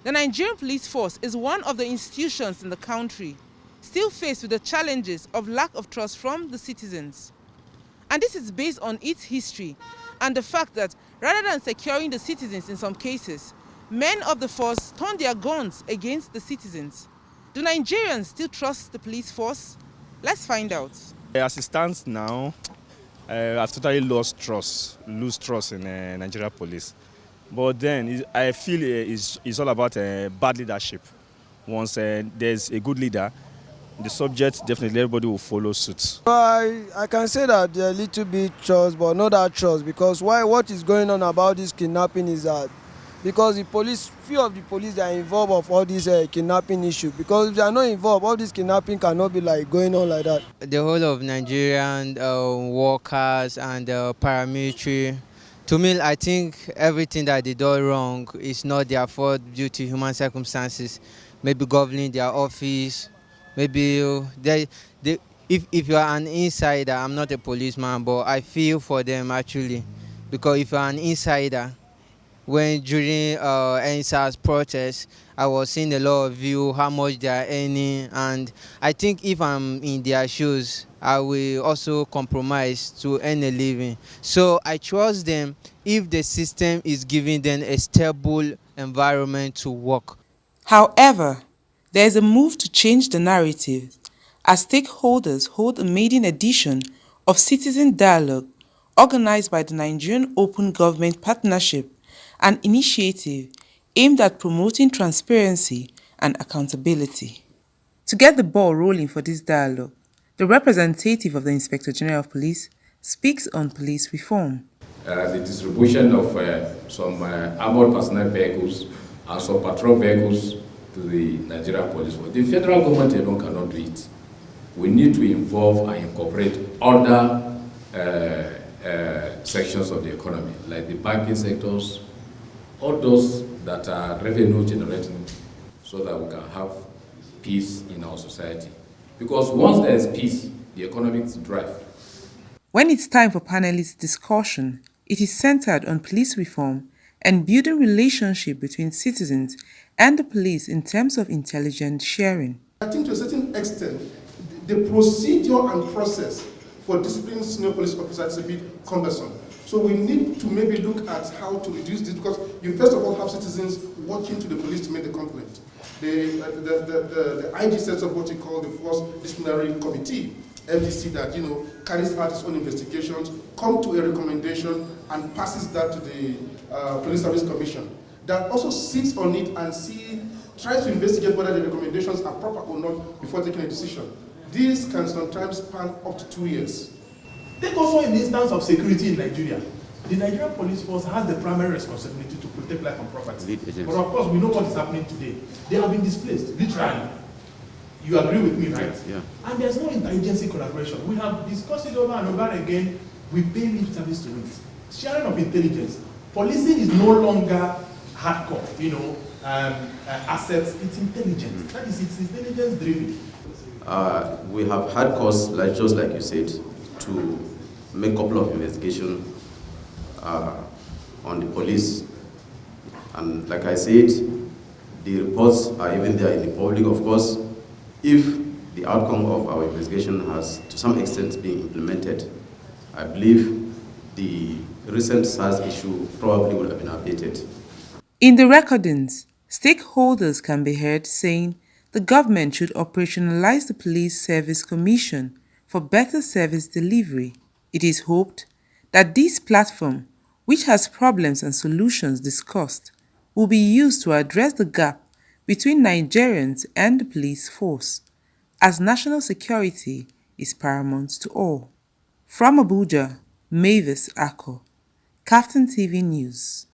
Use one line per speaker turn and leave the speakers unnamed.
The Nigerian police force is one of the institutions in the country still faced with the challenges of lack of trust from the citizens. And this is based on its history and the fact that rather than securing the citizens in some cases, men of the force turn their guns against the citizens. Do Nigerians still trust the police force? Let's find out.
As it stands now, I've totally lose trust in Nigeria police. But then I feel it's all about bad leadership. Once there's a good leader, the subject definitely everybody will follow suit.
I can say that there are a little bit trust, but not that trust, because what is going on about this kidnapping is that because the police, few of the police, they are involved of all this kidnapping issue. Because if they are not involved, all this kidnapping cannot be like going on like that.
The whole of Nigerian workers and paramilitary, to me, I think everything that they do wrong is not their fault due to human circumstances. Maybe governing their office, maybe if you are an insider, I'm not a policeman, but I feel for them actually. Because if you are an insider, when during NSAS protest, I was seeing a lot of you, how much they are earning, and I think if I'm in their shoes, I will also compromise to earn a living. So I trust them if the system is giving them a stable environment to work.
However, there is a move to change the narrative as stakeholders hold a maiden edition of Citizen Dialogue organized by the Nigerian Open Government Partnership, an initiative aimed at promoting transparency and accountability. To get the ball rolling for this dialogue, the representative of the Inspector General of Police speaks on police reform.
The distribution of some armored personnel vehicles and some patrol vehicles to the Nigerian police force. The federal government alone cannot do it. We need to involve and incorporate other sections of the economy, like the banking sectors, all those that are revenue generating, so that we can have peace in our society. Because once there is peace, the economic drive.
When it's time for panelist discussion, it is centered on police reform and building relationship between citizens and the police in terms of intelligence sharing.
I think to a certain extent, the procedure and process for disciplining senior police officers is a bit cumbersome. So we need to maybe look at how to reduce this, because you first of all have citizens walking to the police to make the complaint. The IG sets up what you call the Force Disciplinary Committee, FDC, that carries out its own investigations, come to a recommendation and passes that to the Police Service Commission. That also sits on it and tries to investigate whether the recommendations are proper or not before taking a decision. This can sometimes span up to 2 years.
Take also in the instance of security in Nigeria. The Nigerian police force has the primary responsibility to protect life and property. But of course, we know what is happening today. They have been displaced, literally. You agree with me, right?
Yeah.
And there's no interagency collaboration. We have discussed it over and over again. We pay lip service to it. Sharing of intelligence. Policing is no longer hardcore, assets. It's intelligence. That is, it's intelligence driven.
We have had cause, just like you said, to make a couple of investigations on the police. And like I said, the reports are even there in the public, of course. If the outcome of our investigation has to some extent been implemented, I believe the recent SARS issue probably would have been abated.
In the recordings, stakeholders can be heard saying the government should operationalize the Police Service Commission for better service delivery. It is hoped that this platform, which has problems and solutions discussed, will be used to address the gap between Nigerians and the police force, as national security is paramount to all. From Abuja, Mavis Ako, Captain TV News.